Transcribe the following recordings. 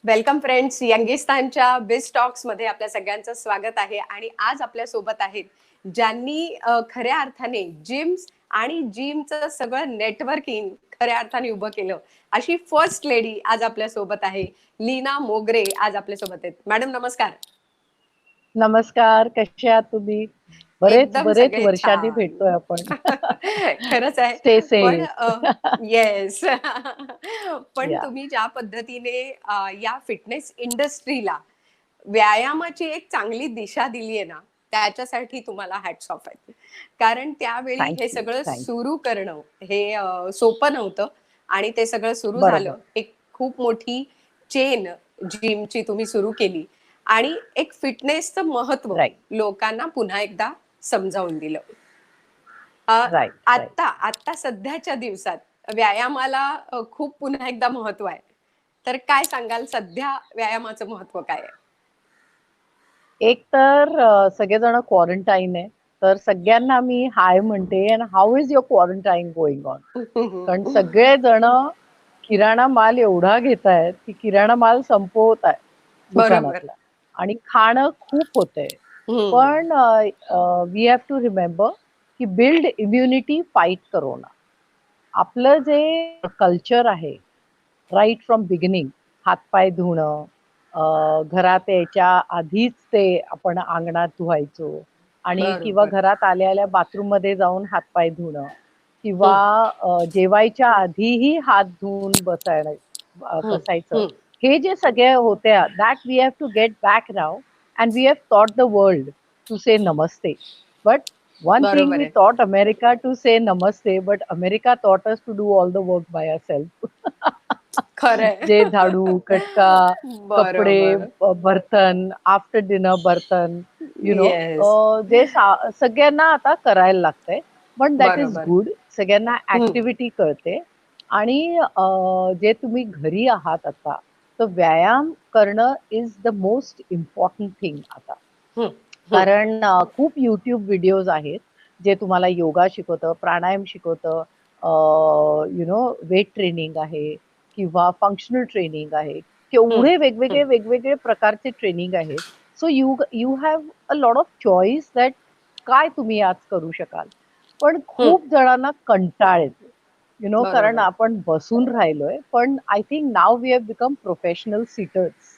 Welcome friends, यंगिस्तानच्या बिझ talks मध्ये आपल्या सगळ्यांचं स्वागत आहे. आणि आज आपल्या सोबत आहेत ज्यांनी खऱ्या अर्थाने जिम्स आणि जिमचं सगळं नेटवर्किंग खऱ्या अर्थाने उभं केलं, अशी फर्स्ट लेडी आज आपल्या सोबत आहे. लीना मोगरे आज आपल्या सोबत आहेत. मॅडम नमस्कार. नमस्कार, कसे आहात तुम्ही? बरेच एकदम बरेच सगळे वर्षांनी छान. भेटतोय आपण. खरंच आहे. स्टे पण सेफ. येस. पण या तुम्ही ज्या पद्धतीने या फिटनेस इंडस्ट्रीला व्यायामाची एक चांगली दिशा दिली आहे ना, त्याच्यासाठी तुम्हाला हॅट्स ऑफ आहेत. कारण त्यावेळी थँक हे यू, सगळं थँक यू. सुरू करणं हे सोपं नव्हतं. आणि ते सगळं सुरू झालं. बरोबर. एक खूप मोठी चेन जिमची तुम्ही सुरू केली आणि एक फिटनेसचं महत्व राइट, लोकांना पुन्हा एकदा समजावून दिलं. Right, right. आत्ता आत्ता सध्याच्या दिवसात व्यायामाला खूप पुन्हा एकदा महत्व आहे. तर काय सांगाल, सध्या व्यायामाचं महत्व काय आहे? एक तर सगळेजण क्वारंटाईन आहे. तर सगळ्यांना मी हाय म्हणते and how is your quarantine going on? कारण सगळेजण किराणा माल एवढा घेतायत की किराणा माल संपवत आहे बरोबर. दुकानातला आणि खाणं खूप होतंय. हम्म. पण वी हॅव टू रिमेंबर की बिल्ड इम्युनिटी फाईट करोना. आपलं जे कल्चर आहे राईट फ्रॉम बिगिनिंग, हातपाय धुणं, घरात यायच्या आधीच ते आपण अंगणात धुवायचो आणि किंवा बरोबर. घरात आल्या बाथरूम मध्ये जाऊन हातपाय धुणं किंवा हम्म. जेवायच्या आधीही हात धुवून हम्म. बसायचं. हम्म. हे जे सगळे होत्या that we have to get back now and we have taught the world to say नमस्ते. बट one thing बरोबर we आहे. taught America to say namaste, but America taught us to do all the work by ourselves. खरंय. जे झाडू, कटका, कपडे, बरोबर. बर्तन, after dinner बर्तन, यू नो, येस. सगळ्यांना आता करायला लागतंय. पण दॅट इज बरोबर. गुड. सगळ्यांना हम्म. ऍक्टिव्हिटी कळते. आणि जे तुम्ही घरी आहात आता, तर व्यायाम करणं is the most important thing आता. हम्म. हम्म. कारण खूप YouTube व्हिडिओज आहेत जे तुम्हाला योगा शिकवतं, प्राणायाम शिकवतं, यु नो, वेट ट्रेनिंग आहे किंवा फंक्शनल ट्रेनिंग आहे. हम्म. केवढे वेगवेगळे हम्म. वेगवेगळे प्रकारचे ट्रेनिंग आहेत. So you you have a lot of choice that काय तुम्ही आज करू शकाल. पण हम्म. खूप जणांना कंटाळ येतो, यु नो, कारण बरोबर. आपण बसून राहिलोय. पण I think now we have become professional sitters.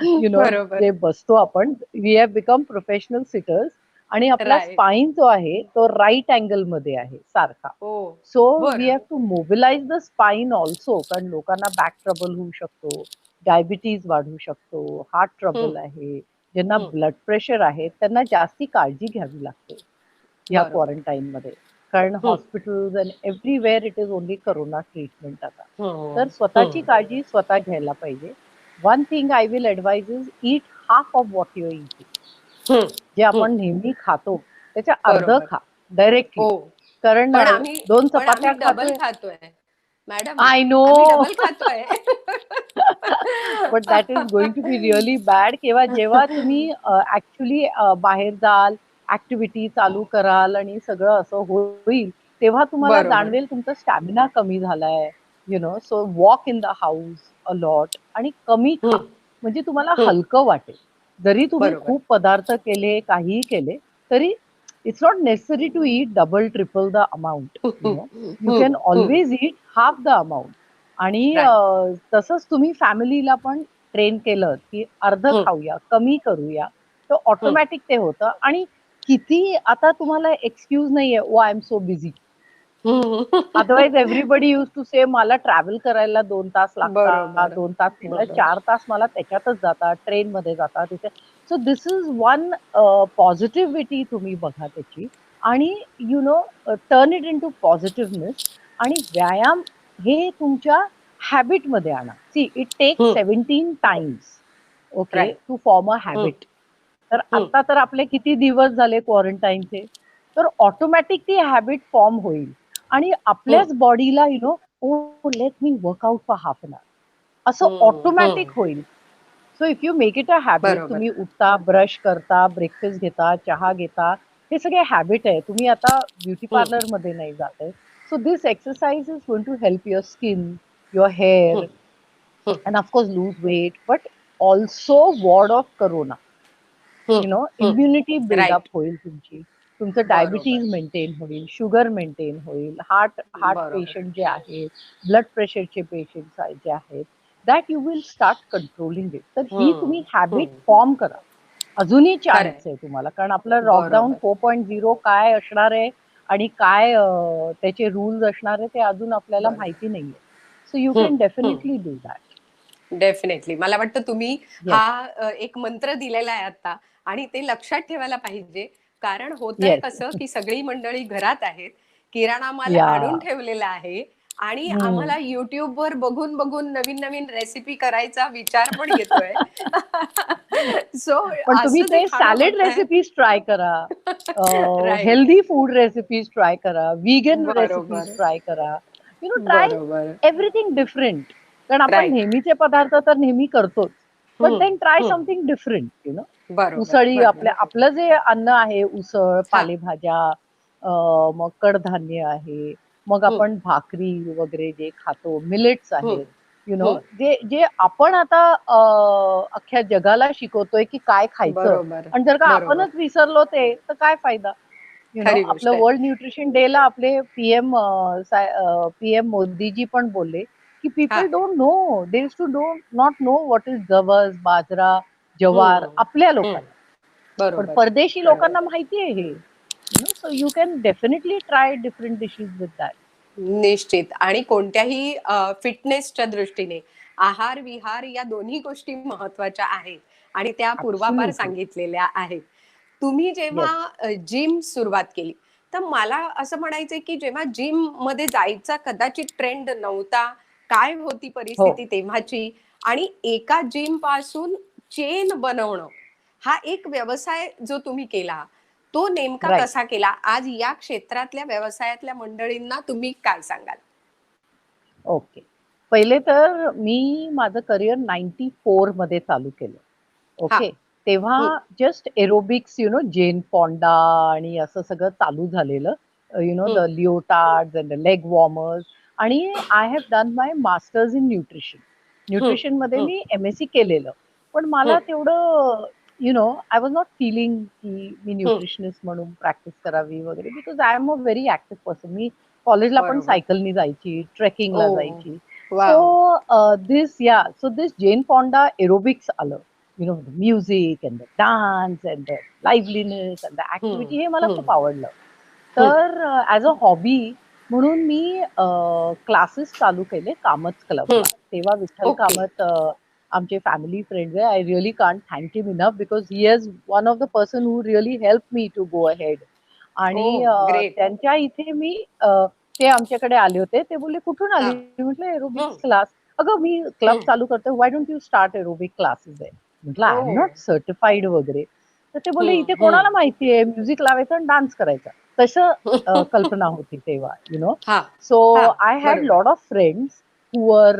You know, बरोबर. जे बसतो आपण, we have become professional sitters. आणि आपला राईट. स्पाइन जो आहे तो राईट अँगल मध्ये आहे सारखा. हो. सो वी बरं. Have to mobilize the spine also. कारण लोकांना बॅक ट्रबल होऊ शकतो, डायबिटीज वाढू शकतो, हार्ट हम्म. ट्रबल आहे, ज्यांना हम्म. ब्लड प्रेशर आहे त्यांना जास्ती काळजी घ्यावी लागते ह्या बरोबर. क्वारंटाईन मध्ये. कारण hmm. Hospitals and everywhere it is only corona treatment आता. हम्म. तर स्वतःची हम्म. काळजी स्वतः घ्यायला पाहिजे. One thing I will advise is eat half of what you eating. Hmm. जे हम्म. आपण नेहमी खातो त्याच्या अर्ध बरोबर. खा डायरेक्टली. हो. कारण पण आम्ही दोन पण आम्ही चपात्या डबल खातोय. खातोय. Madam, I know. आम्ही डबल खातोय. But that is going to be really bad. किंवा जेव्हा तुम्ही ऍक्च्युली बाहेर जाल, ऍक्टिव्हिटी चालू कराल आणि सगळं असं होईल, तेव्हा तुम्हाला बरोबर. जाणवेल तुमचा स्टॅमिना कमी झालाय. You know, so walk in the house a lot आणि कमी खा. हम्म. म्हणजे तुम्हाला हम्म. हलकं वाटेल. जरी तुम्ही बरोबर. खूप पदार्थ केले, काहीही केले, तरी it's not necessary to eat double triple the amount. You know, you can always eat half the amount. आणि राईट. तसंच तुम्ही फॅमिलीला पण ट्रेन केलं की अर्ध खाऊया, कमी करूया, तर ऑटोमॅटिक ते होतं. आणि किती आता तुम्हाला एक्सक्यूज नाहीये, oh I am so busy. Otherwise everybody use to say मला ट्रॅव्हल करायला 2 तास लागतात, बरोबर. 2 तास मला बरोबर. 4 तास मला त्याच्यातच जातात, ट्रेनमध्ये जातात तिथे. So this is one positivity तुम्ही बघा त्याची. आणि you know, turn it in to positiveness. आणि व्यायाम हे तुमच्या हॅबिटमध्ये आणा. See, it takes 17 times, okay, right. To form a habit. तर आता तर आपले किती दिवस झाले क्वारंटाईनचे, तर ऑटोमॅटिक ती हॅबिट फॉर्म होईल. आणि आपल्याच बॉडीला, you know, oh let me workout for half an hour, असं ऑटोमॅटिक होईल. So if you make it a habit, बरोबर. तुम्ही उठता, ब्रश करता, ब्रेकफास्ट घेता, चहा घेता, हे सगळे हॅबिट आहे. तुम्ही आता ब्युटी पार्लर मध्ये नाही जात आहे. So this exercise is going to help your skin, your hair. Hmm, and of course lose weight, but also ward off corona. Hmm, hmm. Immunity buildup right. होईल तुमची, तुमचं बरोबर. डायबिटीज मेंटेन होईल, sugar maintain होईल, heart heart बरोबर. Patient जे आहेत, blood प्रेशरचे पेशंट जे आहेत, that you will start controlling it. तर ही तुम्ही हं, हॅबिट हं. फॉर्म करा. अजूनही खरंय. चान्स आहे तुम्हाला, कारण आपलं लॉकडाऊन बरोबर. 4.0 काय असणार आहे आणि काय त्याचे रूल्स असणार आहे ते अजून आपल्याला बरोबर. माहिती नाहीये. सो यू हं, कॅन हं. Definitely do that. डेफिनेटली. मला वाटतं तुम्ही येस, एक मंत्र दिलेला आहे आता आणि ते लक्षात ठेवायला पाहिजे. कारण होतंय येस. कसं, की सगळी मंडळी घरात आहेत. किराणा माल या. आणून ठेवलेला आहे आणि हम्म. आम्हाला YouTubeवर बघून नवीन-नवीन रेसिपी करायचा विचार पण येतोय. सो पण तुम्ही असं जे ते खाणं सॅलड होतंय. रेसिपीज ट्राय करा, right. Healthy food recipes try करा, व्हीगन रेसिपीज बरोबर. ट्राय करा. ट्राय बरोबर. Everything different. कारण आपण राइट. नेहमीचे पदार्थ तर नेहमी करतोच. बट हं, देन ट्राय हं. Something different. बरोबर, उसळी, बरोबर. आपलं जे अन्न आहे, उसळ, हां. पालेभाज्या, मग कडधान्य आहे, मग हं, आपण भाकरी वगैरे जे खातो, मिलेट्स हं, आहेत. हं. जे जे आपण आता अख्ख्या जगाला शिकवतोय की काय खायचं, बरोबर, आणि जर का बरोबर. आपणच विसरलो ते, तर काय फायदा? खरी गोष्ट आपलं आहे. वर्ल्ड न्यूट्रिशन डे ला आपले पीएम मोदीजी पण बोलले की हां. People don't know, they to don't not know what is जवस, बाजरा, जवार हं, आपल्या हं. लोकांना. पण बरोबर, परदेशी बरोबर. लोकांना माहिती आहे हे. So you can definitely try different dishes with that. निश्चित आणि कोणत्याही फिटनेसच्या दृष्टीने आहार-विहार या दोन्ही गोष्टी महत्त्वाच्या आहेत आणि त्या पूर्वापार ऍब्सोल्युटली. सांगितलेल्या आहेत. तुम्ही जेव्हा येस. जिम सुरुवात केली, तर मला असं म्हणायचंय की जेव्हा जिममध्ये जायचा कदाचित ट्रेंड नव्हता, काय होती हो. परिस्थिती तेव्हाची आणि एका जिमपासून चेन बनवणं, हा एक व्यवसाय जो तुम्ही केला, तो नेमका राईट. कसा केला? आज या क्षेत्रातल्या व्यवसायातल्या मंडळींना तुम्ही काय सांगाल? ओके. पहिले तर मी माझं करिअर 94 मध्ये चालू केलं. हां. ओके. तेव्हा हं, जस्ट एरोबिक्स, जेन फॉन्डा आणि असं सगळं चालू झालेलं. हं, द लिओटार्ड्स अँड द लेग वॉर्मर्स. आणि I have done my masters in nutrition. हं, न्यूट्रिशनमध्ये हं, मी एम-एस-सी केलेलं. पण मला हं, तेवढं आय वॉज नॉट फीलिंग की मी हं. न्यूट्रिशनिस्ट म्हणून प्रॅक्टिस करावी वगैरे, because I am a very active person. मी कॉलेजला पण बरोबर. सायकलनी जायची, ट्रेकिंगला ओह! जायची. Wow! So this Jane Fonda aerobics आलं. The music and the dance and the liveliness and the हं, activity, हे मला हं, खूप आवडलं. हं. तर ॲज अ हॉबी म्हणून मी क्लासेस चालू केले कामत हं. क्लबला. तेव्हा विठ्ठल ओके. कामत आमचे फॅमिली फ्रेंड्स आहे. I really can't thank him enough, because he is one of the person who really help me to go ahead. आणि ओह! ग्रेट. त्यांच्या इथे मी ते आमच्याकडे आले होते. ते बोलले, "कुठून आली?" हां. म्हटलं, "एरोबिक्स हं, क्लास." "अगं, मी क्लब हं. चालू करते. Why don't you start aerobic classes आहे?" म्हटलं, "I am oh! Not certified वगैरे." तर ते बोलले, हं, "इथे हं. कोणाला माहिती आहे, म्युझिक लावायचं आणि डान्स करायचा." तसं कल्पना होती तेव्हा. हां, सो हां. आय हॅड बरोबर. लॉट ऑफ फ्रेंड्स हू वर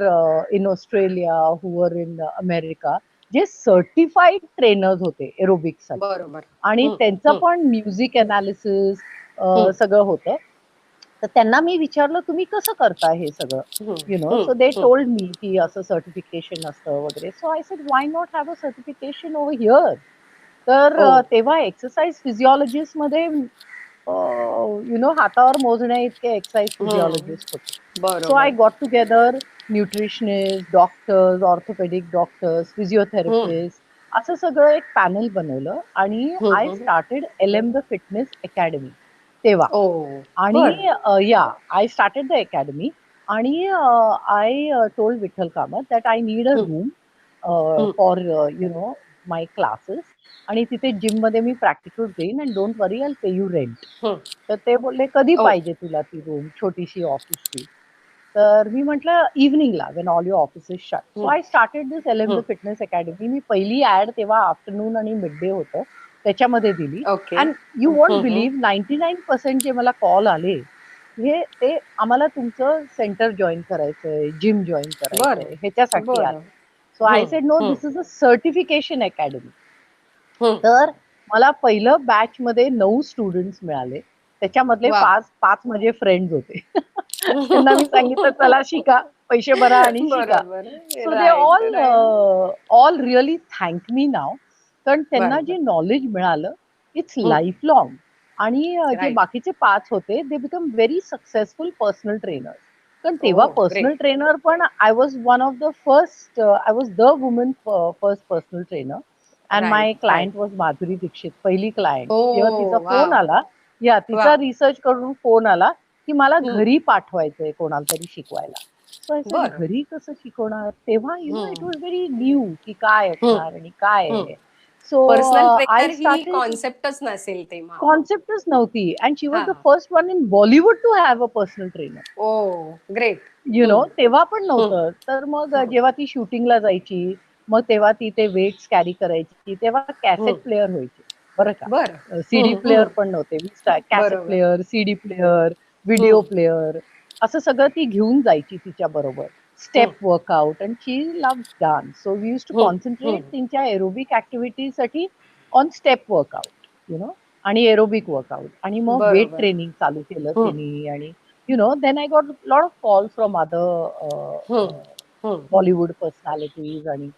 इन ऑस्ट्रेलिया, हू वर इन अमेरिका, जे सर्टिफाईड ट्रेनर्स होते एरोबिक्ससाठी. बरोबर. आणि हं, त्यांचं हं, पण म्युझिक अनालिसिस हं, सगळं होतं. तर त्यांना मी विचारलं, "तुम्ही कसं करता हे सगळं?" हं, हं, सो दे हं, टोल्ड मी की असं सर्टिफिकेशन असतं वगैरे. So I said, "why not have a certification over here?" तर ओह! तेव्हा एक्सरसाइज फिजिओलॉजिस्टमध्ये हातावर मोजण्या इतके एक्सरसाइज हं. फिजिओलॉजिस्ट होते. सो आय बरोबर. Got together nutritionist, doctors, orthopaedic doctors, हं, फिजिओथेरपिस्ट, असं सगळं एक पॅनल बनवलं आणि हं, आय हं. Started L-M the fitness academy तेव्हा. ओह! बरं. आणि आय स्टार्टेड द अकॅडमी. आणि I told Vitthal Kamat that I need a हं, रूम हं, फॉर माय क्लासेस. आणि तिथे जिममध्ये मी प्रॅक्टिकल देईन and don't worry, I pay you rent. हं. तर ते बोलले, "कधी ओह! पाहिजे तुला ती रूम, छोटीशी ऑफिसची?" तर मी म्हटलं, "इव्हनिंगला, when all your offices shut." So hmm, I started this एल-एम द हं. Fitness academy. मी पहिली ॲड तेव्हा आफ्टरनून आणि मिड होतं, त्याच्यामध्ये दिली. Okay. And you hmm, won't hmm. Believe, 99% जे मला कॉल आले, ते आम्हाला तुमचं सेंटर जॉइन करायचंय, जिम जॉइन बरं, करायचंय, ह्याच्यासाठी बरं. आले. So I hmm, said, "no, hmm, this is a certification academy." Hmm. तर मला पहिलं बॅचमध्ये 9 स्टुडंट्स मिळाले. त्याच्यामधले वॉव! 5 माझे फ्रेंड्स होते. त्यांना मी सांगितलं, "चला शिका." पैसे भरा आणि शिका. बरोबर. So they right, right. All really thank me now. कारण त्यांना जे बरोबर. नॉलेज मिळालं, इट्स हं. Life long. आणि जे राइट. बाकीचे 5 होते, they become very successful personal trainers. कारण तेव्हा ओह! Personal great. ट्रेनर पण I was one of the first, I was the woman first personal trainer. And right, my right. Client was Madhuri Dixit, पहिली client. जेव्हा तिचा ओह! Phone wow! आला, या तिचा wow! Research करून फोन आला, की मला हं. घरी पाठवायचंय कोणाला तरी शिकवायला. सो आय सेड बरं. घरी कसं शिकवणार? तेव्हा इट हं. वॉज व्हेरी न्यू की काय हं. असणार आणि काय हं. आहे. So personal I trainer he started, कॉन्सेप्टच नसेल तेव्हा. कॉन्सेप्टच नव्हती. अँड शी वॉज द हां. First one in Bollywood to have a personal trainer. Oh! Great. You know, hmm. तेव्हा पण हं. नव्हतं. तर मग हं. जेव्हा ती शूटिंगला जायची, मग तेव्हा ती ते वेट्स कॅरी करायची. तेव्हा कॅसेट हं. प्लेअर व्हायचे, बरं का. बरं. सीडी हं, प्लेअर हं. पण नव्हते. कॅसेट बरोबर. Player, CD player, video hmm. Player असं सगळं ती घेऊन जायची तिच्याबरोबर. Hmm. Step workout, and she loves dance. So we used to hmm. Concentrate hmm. त्यांच्या एरोबिक ॲक्टिव्हिटीसाठी on step workout, you know, आणि एरोबिक वर्कआउट. आणि मग वेट बरोबर. ट्रेनिंग चालू केलं हं. तिनी. आणि then I got a lot of calls from other हं. हं. Bollywood personalities. आणि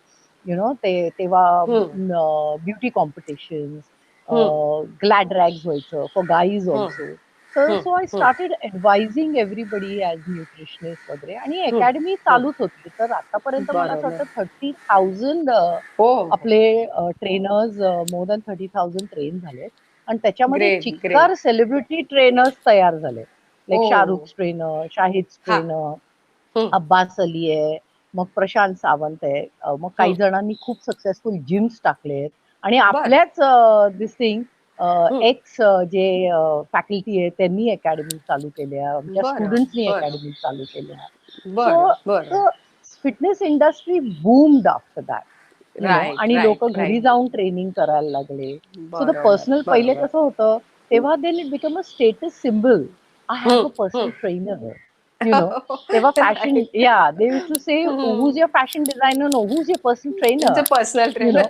तेव्हा हं. ब्युटी कॉम्पिटिशन्स, हं. ग्लॅड रॅग्स व्हायचं फॉर गाईज हं. ऑल्सो. तर हं. सो आय हं. स्टार्टेड ॲडवायझिंग एव्हरीबडी ॲज न्यूट्रिशनिस्ट वगैरे. आणि हं. अकॅडमी हं. चालूच होती. तर आतापर्यंत मला असं बरोबर. वाटतं 30,000 हो, हो. आपले ट्रेनर्स, मोर दॅन 30,000 ट्रेन झालेत. आणि त्याच्यामध्ये ग्रेट, चिक्कार ग्रेट. सेलिब्रिटी ट्रेनर्स तयार झाले. लाईक ओह! शाहरुख ट्रेनर, शाहिद हां. ट्रेनर, हं. अब्बास अली आहे, मग प्रशांत सावंत आहे. मग काही हं. जणांनी खूप सक्सेसफुल जिम्स टाकलेत. आणि बरं. आपल्याच दिस थिंग हं. एक्स जे फॅकल्टी आहे त्यांनी अकॅडमी चालू केल्या. आमच्या बरं, स्टुडंट्सनी बरं. अकॅडमी चालू केल्या. बरं, सो बरं. Fitness industry boomed after that. Right, आणि लोक राइट, घरी राइट. जाऊन ट्रेनिंग करायला लागले. सो द बरोबर, पर्सनल पहिले बरोबर. कसं होतं, तेव्हा then it become a status symbol. I have hmm, a personal hmm. Trainer. तेव्हा fashion, right. They used to say hmm. Who's your fashion designer, no who's your personal तुमचे trainer. Personal you know trainer.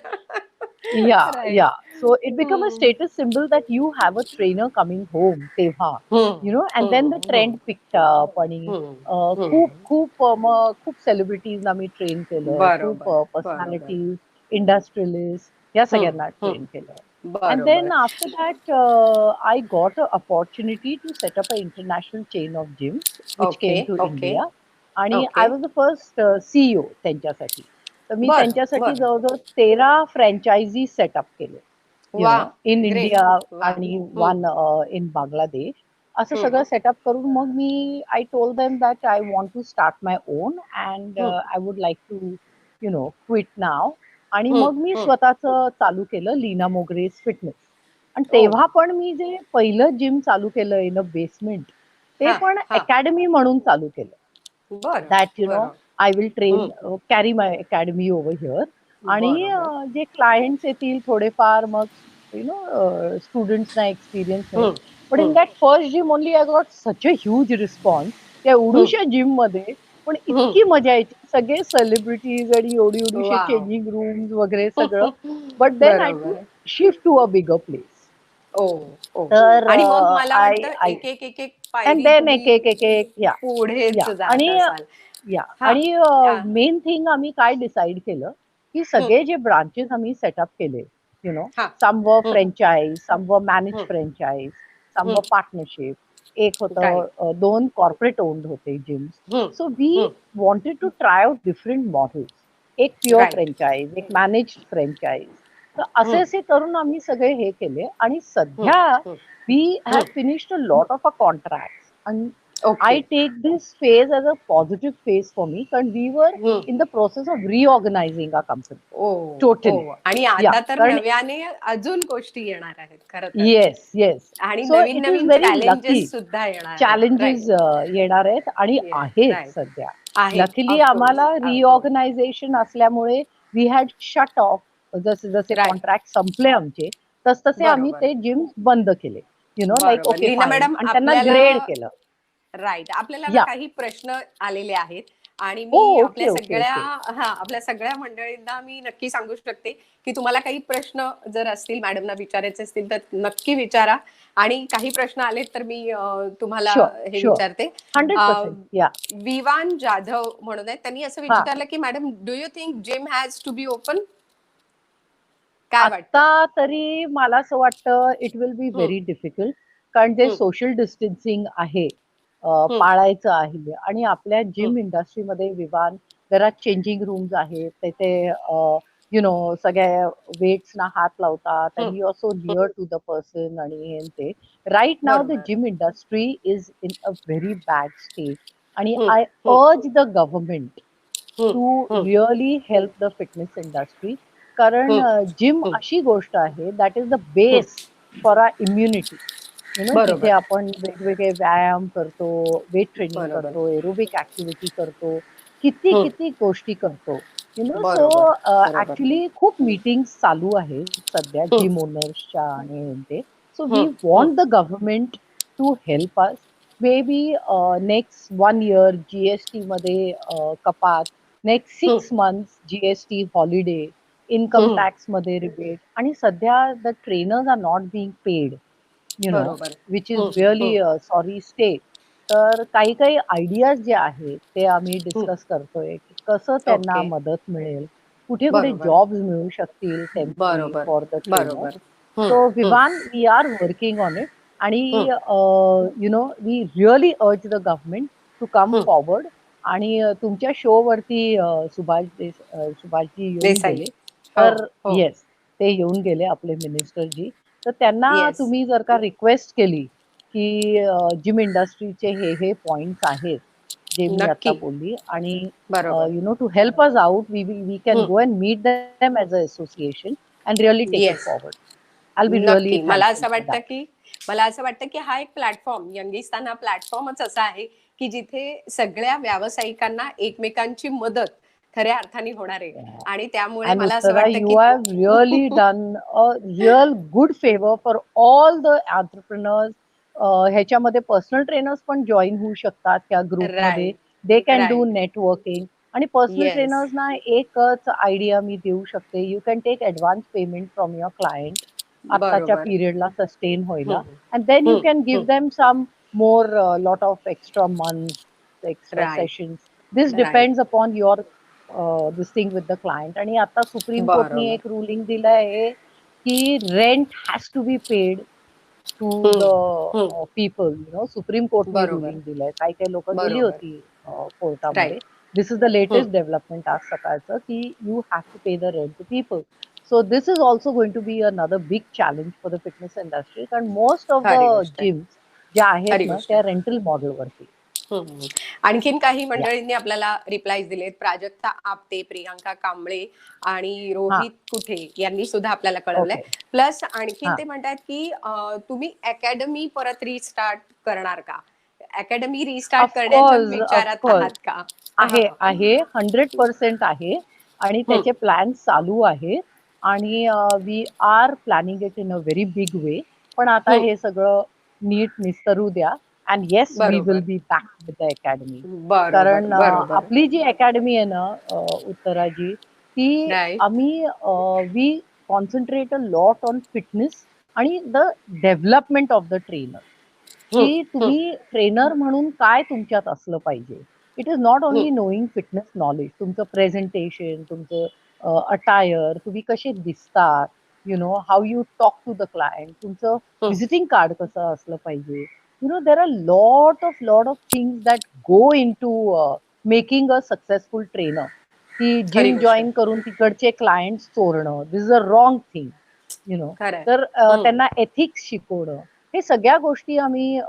Right. Yeah. So it become a हं. status symbol that you have a trainer coming home तेव्हा. हं, And then the हं, हं. trend picked up. आणि हं, खूप हं. खूप मग खूप सेलिब्रिटीजना मी ट्रेन केलं. खूप बरोबर, बरोबर. पर्सनॅलिटीज, इंडस्ट्रियलिस्ट या हं, सगळ्यांना हं. ट्रेन केलं. And then बरोबर. after that, I got an opportunity to set up an international chain of gyms, which okay, came to okay, India. आणि okay. I was the first CEO त्यांच्यासाठी. तर मी बरं, त्यांच्यासाठी बरं. जवळजवळ 13 फ्रँचायझी सेटअप केले. वाह! In great. इंडिया वाह! आणि हं, वन इन बांगलादेश. असं सगळं हं, सेटअप करून मग मी I told them that I want to start my own. And hmm, I would like to quit now. आणि हं, मग मी हं. स्वतःचं चालू केलं लीना मोगरेज फिटनेस. आणि ओह! तेव्हा पण मी जे पहिलं जिम चालू केलं इन अ बेसमेंट, ते हां, पण हां. अकॅडमी म्हणून चालू केलं. बरं, दॅट बरं. आय विल ट्रेन, हं. Carry my academy over here. आणि बरोबर. जे क्लायंट्स येतील थोडेफार, मग स्टुडंट्सना एक्सपिरियन्स मिळेल. हं, बट इन हं, that first gym only I got such a huge response. त्या हं, एवढूशा जिम मध्ये पण हं. इतकी मजा यायची. सगळे सेलिब्रिटीज आणि एवढी एवढीशे वॉव! चेंजिंग रूम्स वगैरे सगळं. बट देन आय टू बरोबर. Shift to a bigger place. Oh! Oh! तर आणि मग मला आय वाटतं आय एक, एक, एक, एक अँड पायरी देन तुम्ही एक या पुढेच या जात आणि असाल. या हां. आणि हां. मेन थिंग आम्ही काय डिसाईड केलं, की हं. सगळे जे ब्रांचेस आम्ही सेटअप केले, यु नो हां. सम वर हं, फ्रँचाईज, सम वर मॅनेज हं, फ्रँचाईज, सम हं. वर पार्टनरशिप. एक होतं, राइट. 2 कॉर्पोरेट ओन्ड होते gyms. Hmm, so we hmm. Wanted to try out different models. एक प्युअर राइट. फ्रँचाईज, एक मॅनेज्ड फ्रँचाईज. तर असे हं, असे करून आम्ही सगळे हे केले. आणि हं, सध्या हं, we have हं. finished a lot of our contracts. And I okay. take this phase as a positive phase for me, because we were हं. in the process of reorganizing our company oh! totally. ओह! आणि Yeah, आता तर कारण नव्याने अजून गोष्टी येणार आहेत खरं तर. Yes, yes. आणि सो इट इज नवीन-नवीन व्हेरी लकी. चॅलेंजेस सुद्धा येणार आहेत. राइट. चॅलेंजेस येणार आहेत आणि येस. आहेत राइट. सध्या. आहेत. लकीली ऑफ कोर्स, आम्हाला ऑफ कोर्स. रिऑर्गनायझेशन असल्यामुळे वी हॅड शट ऑफ. जसे जसे राइट. कॉन्ट्रॅक्ट संपले आमचे, तसतसे आम्ही बरोबर. ते जिम्स बंद केले. लाईक बरोबर. ओके लीना फाईन, मॅडम आणि त्यांना आपल्याला ग्रेड केलं. राइट. आपल्याला ना या काही प्रश्न आलेले आहेत. आणि हो, मी ओके, ओके, ओके. आपल्या सगळ्या मंडळींना मी नक्की सांगू शकते की तुम्हाला काही प्रश्न जर असतील मॅडमना विचारायचे असतील तर नक्की विचारा. आणि काही प्रश्न आलेत तर मी तुम्हाला शुअर, हे शुअर. विचारते. 100% या. विवान जाधव म्हणून आहे, त्यांनी असं हां. विचारलं की madam do you think gym has to be open? काय वाटतं? आता तरी मला असं वाटतं इट विल बी हम्म, व्हेरी डिफिकल्ट. कारण जे हम्म, सोशल डिस्टन्सिंग आहे, हम्म, पाळायचं आहे आणि आपल्या हम्म, जिम इंडस्ट्रीमध्ये विवान घरात चेंजिंग रूम्स आहेत. तिथे सगळ्या वेट्सना हात लावतात hmm, and you are so near to the person आणि हे and ते. राइट नाउ द बरोबर. Gym industry is in a very bad state आणि hmm, I hmm, urge the government hmm, to hmm, really help the fitness industry. कारण hmm, gym hmm, अशी गोष्ट आहे that is the hmm, base for our immunity. जिथे बरोबर. आपण वेगवेगळे व्यायाम करतो, वेट ट्रेनिंग बरोबर. करतो, एरोबिक ऍक्टिव्हिटी करतो, किती हम्म, किती गोष्टी करतो. सो बरोबर. बरोबर. ऍक्च्युली खूप मीटिंग्स चालू आहेत सध्या हम्म, जिम ओनर्सच्या आणि हे ते. So we hmm, hmm, want the government to help us. Maybe next 1 year GST मध्ये कपात, next hmm, 6 months GST holiday, income hmm, tax मध्ये रिबेट आणि सध्या the trainers are not being paid, बरोबर. Which is hmm, really hmm, sorry state. तर काही काही ideas जे आहेत ते आम्ही हम्म, डिस्कस करतोय की कसं त्यांना ओके. मदत मिळेल, कुठे कुठे बरोबर. जॉब्स मिळू शकतील टेम्पररी बरोबर. For the trainer. बरोबर. Hmm, so hmm, Vivaan we are working on it आणि hmm, we really urge the government to come hmm, forward. आणि तुमच्या शो वरती सुभाषजी येऊन देसाई. गेले. हो. तर हो. येस, ते येऊन गेले आपले मिनिस्टरजी. तर त्यांना येस. तुम्ही जर का रिक्वेस्ट केली की जिम इंडस्ट्रीचे हे पॉइंट्स आहेत जे मी आता नक्की. बोलली आणि बरोबर. To help us out we can hmm, go and meet them as a association and really take it yes. Forward. I be really नक्की. Thankful for that. मला असं वाटतं की हा एक प्लॅटफॉर्म, यंगिस्तान हा प्लॅटफॉर्मच असा आहे की जिथे सगळ्या व्यावसायिकांना एकमेकांची मदत खऱ्या अर्थाने होणार आहे. आणि त्यामुळे And मला असं Uttara, वाटतं you की have really done a real good favor for all the entrepreneurs. ह्याच्यामध्ये पर्सनल ट्रेनर्स पण जॉईन होऊ शकतात त्या ग्रुपमध्ये. Right, they can do right. Networking. आणि पर्सनल येस. ट्रेनर्सना एकच आयडिया मी देऊ शकते, you can take advance payment from your client आत्ताच्या बरोबर. पिरियडला सस्टेन व्हायला. Hmm, and then you hmm, can give hmm. Them some more lot of extra months, extra right, sessions. This right. depends upon your this thing with the client. आणि आता supreme कोर्टने बरोबर. एक ruling दिलं आहे की rent has to be paid to the hmm, hmm. People. Supreme कोर्टने बरोबर. Ruling दिलंय. काही काही लोक गेली बरोबर. होती कोर्टामध्ये. Right. This is the hmm. Latest development आज सकाळचं की you have to pay the rent to people. So this is also going to be another big challenge for the fitness industry. कारण मोस्ट ऑफ द खरी गोष्ट आहे. Gyms ज्या आहेत खरी ना गोष्ट त्या आहे. रेंटल मॉडेलवरती. हम्म. आणखीन काही या. मंडळींनी आपल्याला रिप्लायज दिलेत. प्राजक्ता आपटे, प्रियांका कांबळे आणि हा. रोहित कुठे यांनी सुद्धा आपल्याला कळवलंय. ओके. प्लस आणखीन हा. ते म्हणतात की तुम्ही अकॅडमी परत रिस्टार्ट करणार का? अकॅडमी रिस्टार्ट करण्याच्या ऑफकोर्स, विचारात ऑफकोर्स. आहात का? हा. आहे, आहे. 100% आहे आणि हम्म, त्याचे प्लॅन्स चालू आहेत आणि we are planning it in a very big way. पण आता हम्म. हे सगळं नीट निस्तरू द्या. अँड येस, वी विल बरोबर. बी बॅक विथ द अकॅडमी. बरोबर. कारण बरोबर. आपली जी अकॅडमी आहे ना उत्तराजी, ती राईट. आम्ही we concentrate a lot on fitness आणि the development of the trainer. Hmm, की हम्म, तुम्ही ट्रेनर म्हणून काय तुमच्यात असलं पाहिजे. It is not hmm, only knowing fitness knowledge, तुमचं प्रेझेंटेशन, तुमचं अटायर, तुम्ही कसे दिसतात, how you talk to the client, तुमचं हम्म. व्हिजिटिंग कार्ड कसं असलं पाहिजे. There are lot of things that go in to making a successful trainer. की खरी जिम गोष्ट आहे. जॉईन करून तिकडचे क्लायंट चोरणं, this is a wrong thing. खरंय. तर हम्म. त्यांना एथिक्स शिकवणं, हे सगळ्या गोष्टी आम्ही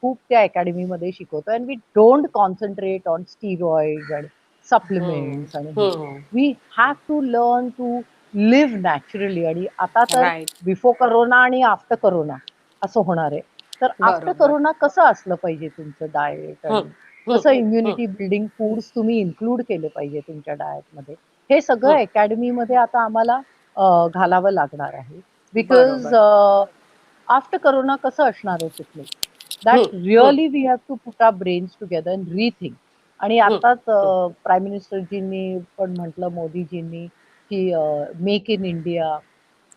खूप त्या अकॅडमीमध्ये शिकवतो. And we don't concentrate on steroids आणि हम्म. सप्लिमेंट्स आणि हे. Hmm. We have to learn to live naturally. आणि आता तर राईट. बिफोर करोना आणि आफ्टर करोना असं होणार आहे. तर आफ्टर बरोबर. करोना कसं असलं पाहिजे तुमचं डाएट हम्म, आणि हम्म, कसं हम्म, इम्युनिटी बिल्डिंग फूड्स तुम्ही इन्क्लूड केले पाहिजे तुमच्या डाएटमध्ये, हे सगळं हम्म. अकॅडमीमध्ये आता आम्हाला घालावं लागणार आहे. बिकॉज बरोबर. आफ्टर करोना कसं असणार आहे fitness, that hmm, hmm. Really we have to put our brains together and rethink. आणि हं, आताच हं. प्राईम मिनिस्टरजींनी पण म्हटलं, मोदीजींनी, की make in India,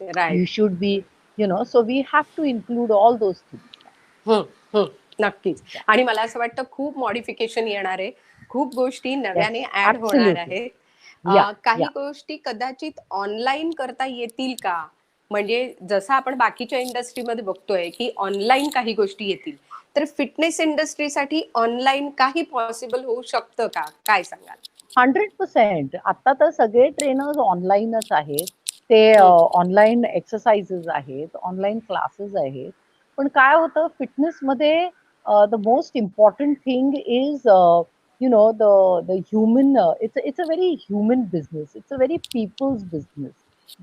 right. You should be, so we have to include all those things. हं, हं. नक्कीच. आणि मला असं वाटतं खूप मॉडिफिकेशन येणार आहे. खूप गोष्टी येस, नव्याने ॲड होणार ॲब्सोल्युटली. आहेत. या, काही या. गोष्टी कदाचित ऑनलाईन करता येतील का? म्हणजे जसं आपण बाकीच्या इंडस्ट्रीमध्ये बघतोय, की ऑनलाईन काही गोष्टी येतील. तर फिटनेस इंडस्ट्रीसाठी ऑनलाईन काही पॉसिबल होऊ शकतं का? काय सांगाल? 100%. आता तर सगळे ट्रेनर्स ऑनलाईनच आहेत. ते हं, ऑनलाईन एक्सरसाइजेस आहेत, ऑनलाईन क्लासेस आहेत. पण काय होतं फिटनेसमध्ये, the most important thing is the human, it's a very human business. It's a very people's business.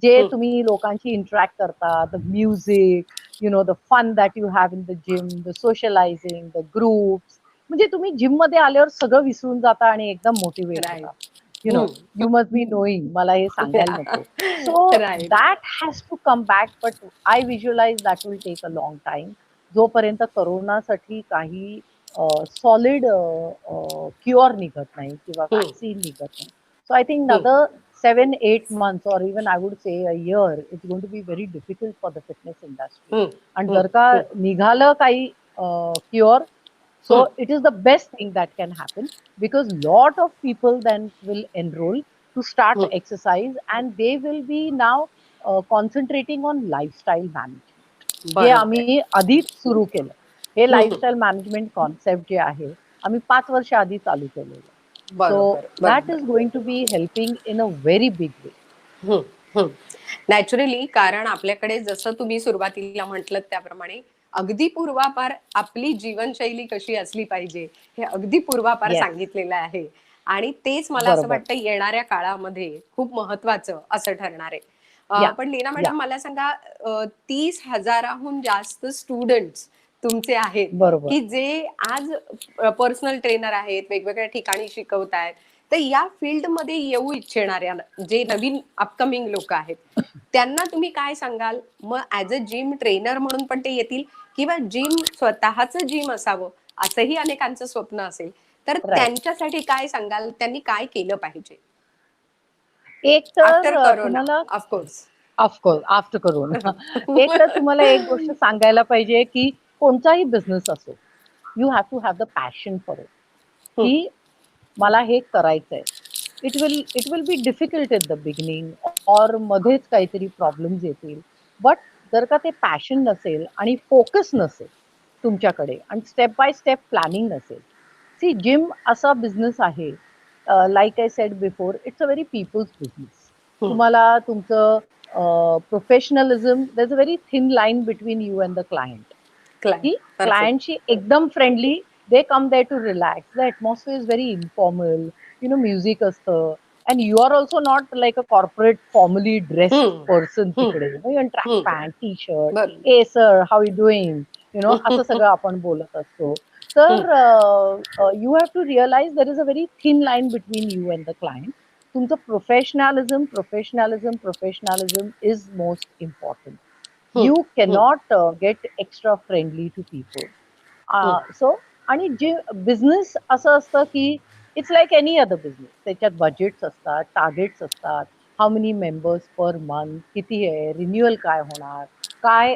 जे हं. तुम्ही लोकांशी इंटरॅक्ट करता, the music, the fun that you have in the gym, the socialising, the groups. म्हणजे तुम्ही gym मध्ये आल्यावर सगळं विसरून जाता आणि एकदम मोटिवेट राइट. होता. You know hmm. You must be knowing, मला हे सांगायला नको. So right. That has to come back, but I visualize that will take a long time. जोपर्यंत करोनासाठी काही सॉलिड क्युअर निघत नाही किंवा हं, वॅक्सिन निघत नाही. सो आय थिंक हं, नदर 7-8 months, or even I would say a year, it's going to be very difficult for the fitness industry. हं, आणि हं, जर का हं, निघालं काही क्युअर, so हं. it is the best thing that can happen, because lot of people then will enroll to start हं. exercise, and they will be now concentrating on lifestyle management, जे बरोबर आहे. आम्ही आधीच सुरू केलं. हे हं, हं. लाईफस्टाईल मॅनेजमेंट कॉन्सेप्ट जे आहे, आम्ही 5 वर्ष आधी चालू केलेलं. सो बरोबर, दॅट बरोबर. Is going to be helping in a very big way. Hmm, hmm. Naturally कारण आपल्याकडे जसं तुम्ही सुरुवातीला म्हटलत त्याप्रमाणे अगदी पूर्वापार आपली जीवनशैली कशी असली पाहिजे, हे अगदी पूर्वापार येस, सांगितलेलं आहे. आणि तेच मला असं बरोबर. वाटतं येणाऱ्या काळामध्ये खूप महत्वाचं असं ठरणार आहे. या, पण लीना या, मॅडम मला सांगा 30,000हून जास्त स्टुडंट्स तुमचे आहेत, बरोबर. की जे आज पर्सनल ट्रेनर आहेत, वेगवेगळ्या ठिकाणी शिकवतायत. तर या फील्डमध्ये येऊ इच्छिणाऱ्या जे नवीन अपकमिंग लोक आहेत, त्यांना तुम्ही काय सांगाल? मग ॲज अ जिम ट्रेनर म्हणून पण ते येतील किंवा जिम स्वतःचं जिम असावं, असंही अनेकांचं स्वप्न असेल. तर राईट. त्यांच्यासाठी काय सांगाल? त्यांनी काय केलं पाहिजे? एक तर आफ्टर करोना तुम्हाला, ऑफकोर्स. ऑफकोर्स आफ्टर करोना, एक तर तुम्हाला एक गोष्ट सांगायला पाहिजे, की कोणताही बिझनेस असो, you have to have the passion for it, की मला हे करायचंय. It will be difficult in the beginning, और मध्येच काहीतरी प्रॉब्लेम्स येतील. बट जर का ते पॅशन नसेल आणि फोकस नसेल तुमच्याकडे, आणि स्टेप बाय स्टेप प्लॅनिंग नसेल. सी, जिम असा बिझनेस आहे, like I said before, it's a very people's business. तुम्हाला तुमचं professionalism, there is a very thin line between you and the client, की परफेक्ट. क्लायंटशी एकदम friendly, they come there to relax, the atmosphere is very informal, music असतं, and you are also not like a corporate formally dressed person तिकडे, you in track pant, T shirt, बरोबर. ए sir how you doing, असं सगळं आपण बोलत असतो. तर you have to realise there is a very thin line between you and the client. तुमचं professionalism, professionalism, professionalism is most important. You cannot get extra friendly to people. सो, आणि जे बिझनेस असं असतं, की it's like any other business. त्याच्यात budgets असतात, targets असतात, how many members per month, किती आहे, रिन्युअल काय होणार, काय,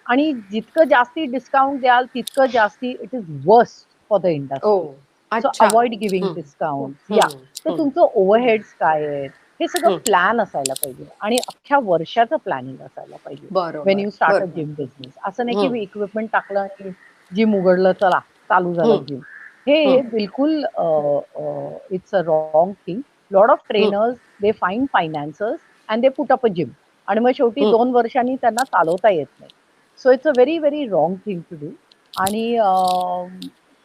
आणि जितकं जास्ती डिस्काउंट द्याल तितकं जास्ती it is worst for the uh, industry. So अच्छा. Avoid giving hmm, discount. Yeah, हं, तर हं, तुमचं ओव्हरहेड्स काय आहेत, हे सगळं हं. प्लॅन असायला पाहिजे, आणि अख्ख्या वर्षाचं प्लॅनिंग असायला पाहिजे. वेन बरोबर, यू स्टार्ट अ बरोबर. जिम बिझनेस, असं नाही हं, की इक्विपमेंट टाकलं आणि जिम उघडलं, चला चालू झालं हं, जिम. हे हं, बिलकुल it's a wrong thing. Lot of hmm, trainers, they find financers and they put up a gym, आणि मग शेवटी हं. 2 वर्षांनी त्यांना चालवता येत नाही. So it's a very very wrong thing to do. आणि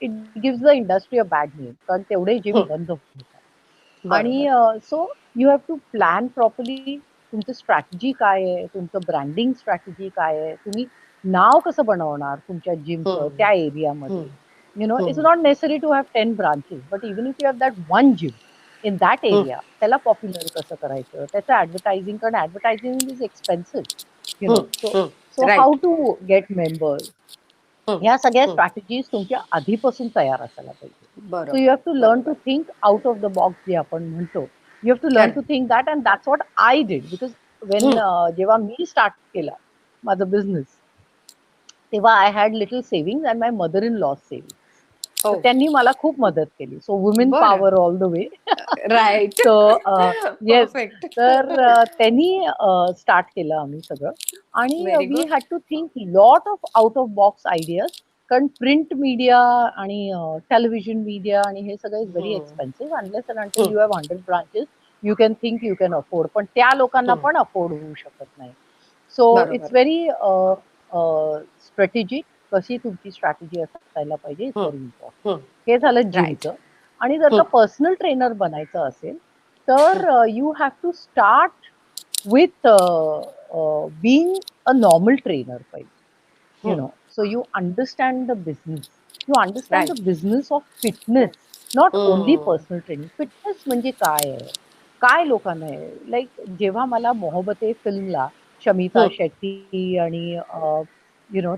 it gives the industry a bad name, कारण तेवढे जिम हं, बंद होतात. आणि बरोबर. So you have to plan properly. तुमचं स्ट्रॅटेजी काय आहे, तुमचं ब्रँडिंग स्ट्रॅटेजी काय आहे, तुम्ही नाव कसं बनवणार तुमच्या जिमचं हं, त्या हं, एरियामध्ये. It's hmm, not necessary to have 10 branches, but even if you have that one gym in that hmm, area, त्याला पॉप्युलर कसं करायचं, त्याचं ऍडव्हर्टायझिंग, कारण advertising is expensive. Hmm, so hmm. So how right. To get members. हं, ह्या सगळ्या हं. Strategies तुमच्या आधीपासून तयार असायला पाहिजे. So you बरोबर, have to learn to बरोबर. think out of the box जे आपण म्हणतो. You have to learn to खरं. think that, and that's what I did, because when हं. जेव्हा मी स्टार्ट केला माझा बिझनेस, तेव्हा I had little savings and my mother in law savings. हो. तर त्यांनी मला खूप मदत केली. सो वुमेन बरं. Power all the way. Right. So yes. Perfect. तर त्यांनी स्टार्ट केलं आम्ही सगळं. आणि very we good. Had to think lot of out of box ideas. कारण प्रिंट मीडिया आणि टेलिव्हिजन मीडिया आणि हे सगळं is very hmm. Expensive, unless and until hmm. You have 100 branches. You can think you can afford, पण त्या लोकांना हं. पण अफोर्ड होऊ शकत नाही. सो इट्स बरोबर. Very strategic. कशी तुमची स्ट्रॅटेजी असायला पाहिजे, इट्स हं. Very important. हं. हे झालं राइट. जिमचं. आणि जर का हं. पर्सनल ट्रेनर बनायचं असेल, तर you have to start with being a normal trainer, you हं. know. So you understand the business, you understand the right. business of fitness, not only हं. personal training. Fitness म्हणजे काय आहे, काय लोकांना आहे. लाईक जेव्हा मला मोहब्बते फिल्मला शमिता हं. शेट्टी आणि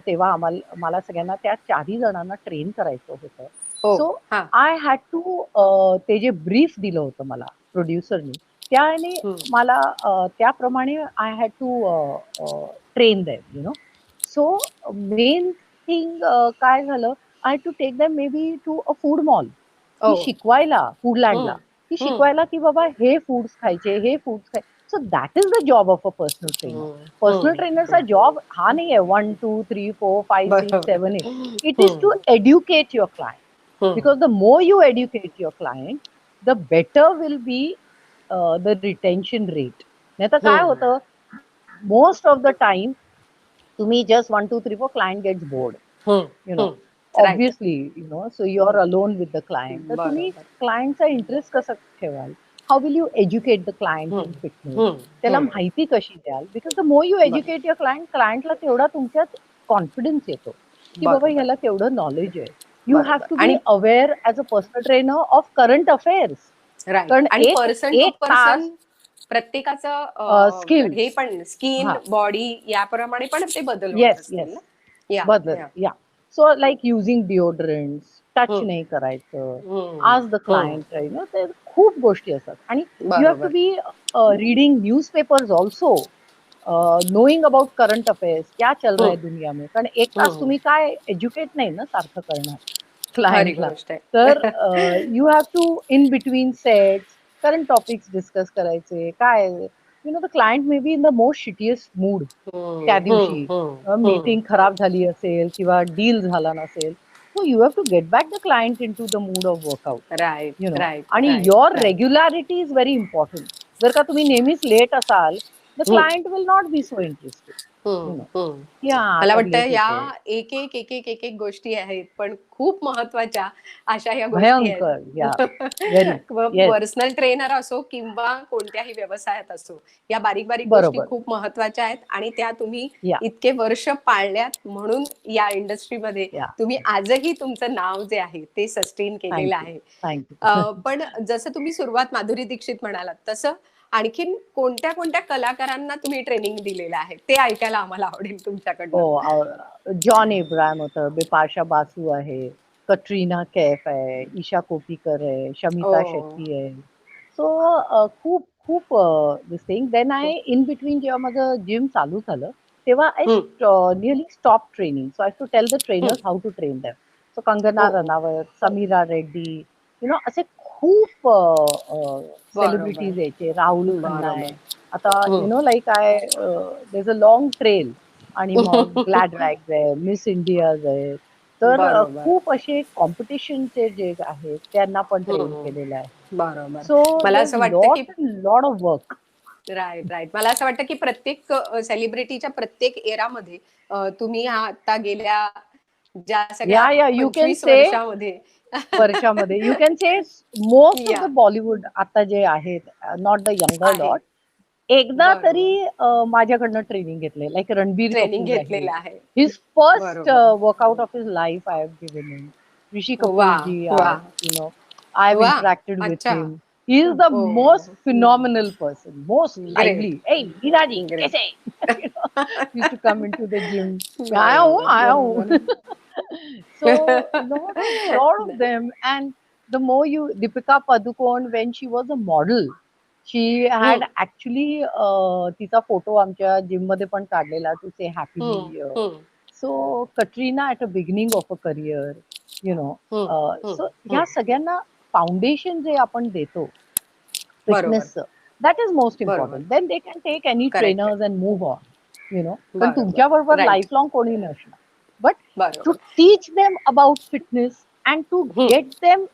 तेव्हा मला सगळ्यांना त्या 4ही जणांना ट्रेन करायचं होतं. हो. सो हां. आय हॅड टू ते जे ब्रीफ दिलं होतं मला प्रोड्युसरनी, त्याने हं. मला त्याप्रमाणे I had to train them, so main thing काय झालं, I to take them may be to a food mall, हो. की शिकवायला फूडलँडला, हं. की हं. शिकवायला की बाबा हे फूड्स खायचे, हे फूड्स खायचे. So that is the job of a personal trainer. हं. पर्सनल हं. ट्रेनरचा हं. जॉब हा नाही आहे 1 2 3 4 5 6 बरोबर. 7 8. इट इज टू हं. एड्युकेट युअर क्लायंट, हं. because the more you educate your client, the better will be the retention rate. नाहीतर काय हं. होतं, most of the time तुम्ही just 1 2 3 4 client gets bored, हं. you know. हं. Right. Obviously, so you're alone with the client. तर तुम्ही बरोबर. क्लायंटचा इंटरेस्ट कसा ठेवाल? How will you educate the client हं. in fitness? हं. त्याला हं. माहिती कशी द्याल? Because the more you बरं. educate your client, क्लायंटला तेवढा तुमच्यात कॉन्फिडन्स येतो, की बाबा बरोबर. ह्याला तेवढं नॉलेज आहे. You have बरोबर. to be आणि aware as a personal trainer of current affairs. Right. कारण आणि एक पर्सन टू एक तास पर्सन प्रत्येकाचं हे स्किल्स. पण स्किन, हां. बॉडी याप्रमाणे पण ते बदल होत येस, असतील येस. ना? या, बदल. या. या. So like using deodorants, touch हं. नाही करायचं, हं. आज द हं. क्लायंट, ते खूप गोष्टी असतात. आणि यू हॅव टू बरोबर. Be reading newspapers also, knowing about current affairs, क्या चल रहा हं. है दुनिया में. कारण एक तास हं. तुम्ही काय एज्युकेट नाही ना सारखं करणार खरी क्लायंटला. गोष्ट आहे. तर you have to in between sets current topics discuss करायचे. काय the client may be in the most shittiest mood त्या हं. हं. दिवशी. हं. हं. मीटिंग खराब झाली असेल किंवा डील झाला नसेल. So you have to get back the client in to the mood of workout. Right, right, आणि right, your right. Regularity is very important. जर का तुम्ही नेहमीच लेट असाल, the hmm. Client will not be so interested. Hmm. You know hmm. की हा मला कधी वाटतं लेट या येतोय. एक गोष्टी आहेत, पण खूप महत्त्वाच्या अशा ह्या गोष्टी आहेत. भयंकर. या. व्हेरी. येस. पर्सनल ट्रेनर असो किंवा कोणत्याही व्यवसायात असो, या बारीक-बारीक गोष्टी बरोबर. खूप महत्त्वाच्या आहेत आणि त्या तुम्ही या. इतके वर्ष पाळल्यात म्हणून या इंडस्ट्रीमध्ये या. तुम्ही आजही तुमचं नाव जे आहे ते सस्टेन केलेलं थँक यू. आहे. Thank you. पण जसं तुम्ही सुरुवात माधुरी दीक्षित म्हणालात, तसं आणखीन कोणत्या-कोणत्या कलाकारांना तुम्ही ट्रेनिंग दिलेलं आहे? ते ऐकायला आम्हाला आवडेल तुमच्याकडनं. हो. जॉन इब्राहिम होतं, बिपाशा बासू आहे, कटरीना कैफ आहे, ईशा कोप्पीकर आहे, शमिता ओह! शेट्टी आहे. सो खूप खूप this thing. Then hmm. I in between जेव्हा माझं जिम चालू झालं, तेव्हा I hmm. Nearly stop training. So I have to tell the hmm. Trainers how to train them. So Kangana oh! Ranaut, Sameera Reddy, असे खूप बरोबर. सेलिब्रिटीज यायचे. राहुल खन्ना आहे. बरोबर. आता हं. Like there is a long trail. आणि मग ग्लॅड रॅग्स आहे, मिस इंडियाज आहे. तर बरोबर. खूप असे कॉम्पिटिशनचे जे आहेत, त्यांना पण ट्रेन हं. केलेलं आहे. बरोबर. सो मला देयर असं इज वाटतं, की lot of work. Right, right. मला असं वाटतं, की प्रत्येक सेलिब्रिटीच्या प्रत्येक एरामध्ये तुम्ही आता गेल्या ज्या सगळ्या या, यू कॅन 25 से वर्षामध्ये वर्षामध्ये you can say most of या द बॉलिवूड आता जे आहेत, नॉट द यंगर आहे. लॉट, एकदा तरी बरोबर. माझ्याकडनं ट्रेनिंग घेतलंय. लाइक रणबीर ट्रेनिंग कपूर आहे. घेतलेलं आहे. हिज फर्स्ट बरोबर. Workout of his life I have given him. Rishi Kapoor वाह! जी आर, वाह! I have वाह! interacted with अच्छा. him. He is the most oh! phenomenal person, most lively. Great, Hey, Miraji, great. कैसे? Used to come into the gym. बरोबर, आया बरोबर. हूँ. So lot of them, and the more you, Deepika Padukone, when she was a model, she had हम्म, actually तिचा photo आमच्या gym मध्ये पण काढलेला टू से हॅपी न्यू हम्म, इयर. हम्म, so Katrina at a beginning of a career, you know. हम्म, हम्म, सो ह्या हम्म. सगळ्यांना फाउंडेशन जे आपण देतो बरोबर, फिटनेसचं, दॅट इज मोस्ट बरोबर. Important. Then they can take any correct आहे. Trainers and move on, you know. पण बरोबर. तुमच्या बरोबर राईट. लाईफ लॉंग कोणी नसणार. बट टू बरोबर. Teach them about fitness and to hmm, get them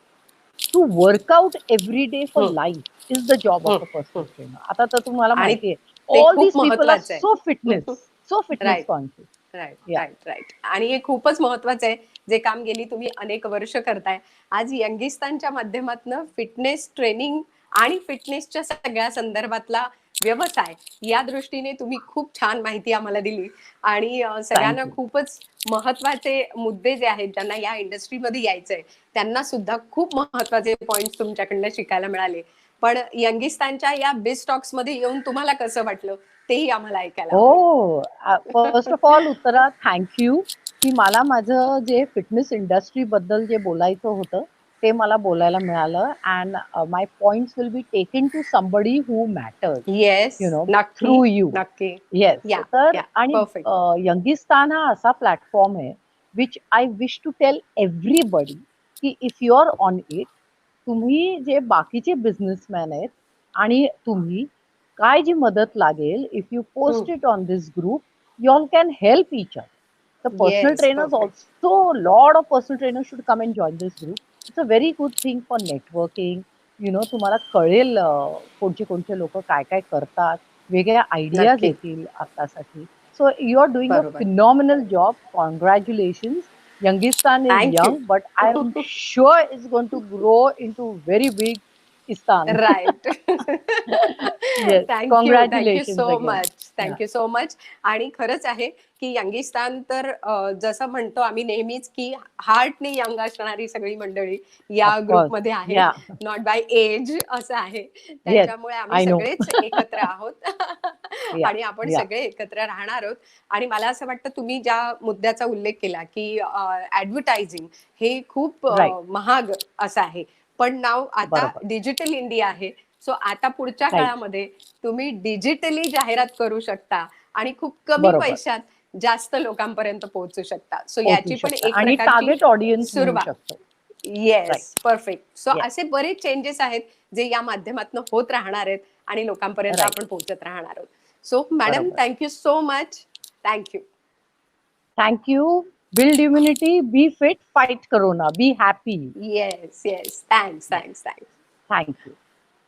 to work out every day for हम्म, life is the job हम्म, of a हम्म. personal trainer. आता तर तुम्हाला आणि माहिती आहे, ते all खूप these people are महत्वाचं आहे. so fitness right, conscious. Right, Yeah. Right, right. आणि हे खूपच महत्वाचं आहे, जे काम गेली तुम्ही अनेक वर्ष करताय. आज यंगिस्तानच्या माध्यमातून फिटनेस ट्रेनिंग आणि फिटनेसच्या सगळ्या संदर्भातला व्यवसाय या दृष्टीने तुम्ही खूप छान माहिती आम्हाला दिली. आणि Thank सगळ्यांना you. खूपच महत्वाचे मुद्दे जे आहेत, ज्यांना या इंडस्ट्रीमध्ये यायचंय त्यांना सुद्धा खूप महत्वाचे पॉइंट्स तुमच्याकडनं शिकायला मिळाले. पण यंगिस्तानच्या या बेस्ट टॉक्स मध्ये येऊन तुम्हाला कसं वाटलं तेही आम्हाला ऐकायला आवडेल. हो, first of all Uttara, thank you की मला माझं जे फिटनेस इंडस्ट्री बद्दल जे बोलायचं होतं ते मला बोलायला मिळालं. And my points will be taken to somebody who matters, yes, you know, नक्की, थ्रू यू. नक्की. येस. या, तर या. आणि परफेक्ट. यंगिस्तान हा असा प्लॅटफॉर्म आहे which I wish to tell everybody की if you are on it, तुम्ही जे बाकीचे बिझनेसमॅन आहेत आणि तुम्ही काय जी मदत लागेल, if you post it on this group, you all can help each other. The personal yes, trainers perfect. also, lot of personal trainers should come and join this group. It's a very good thing for networking. You know, तुम्हाला कळेल कोणचे कोणचे लोक काय काय करतात, वेगळ्या ideas नक्की. येतील आतासाठी. So you are doing a बरोबर. Phenomenal job. Congratulations. Yangistan is thank you. young, but I am sure it's going to grow into very big Istan. Right. Yes, thank you congratulations so again. Much. Yeah, thank you so much. आणि खरंच आहे की यंगिस्तान तर जसं म्हणतो आम्ही नेहमीच की हार्टने यंग असणारी सगळी मंडळी of या course. ग्रुपमध्ये आहेत. Yeah, नॉट बाय एज असं आहे. yes, त्याच्यामुळे आम्ही I know. सगळेच एकत्र आहोत. Yeah, आणि आपण yeah, सगळे एकत्र राहणार आहोत. आणि मला असं वाटतं तुम्ही ज्या मुद्द्याचा उल्लेख केला की ऍडव्हर्टायझिंग हे खूप right. महाग असं आहे. पण नाव आता बरोबर. डिजिटल इंडिया आहे. सो आता पुढच्या राइट. काळामध्ये तुम्ही डिजिटली जाहिरात करू शकता आणि खूप कमी बरोबर. पैशात जास्त लोकांपर्यंत पोहोचू शकता. सो पोहोचू याची पण शकतं एक आणि प्रकारची टार्गेट ऑडियन्स मिळू सुरुवात. शकतं. Right. Yes, perfect. So yes. असे बरेच चेंजेस आहेत जे या माध्यमातून होत राहणार आहेत आणि लोकांपर्यंत राइट. आपण पोहोचत राहणार आहोत. सो मॅडम, बरोबर. Thank you so much. Thank you. Thank you. Build immunity, be fit, fight corona, be happy. Yes, yes. Thanks, yes. Thanks, thanks. Thank you.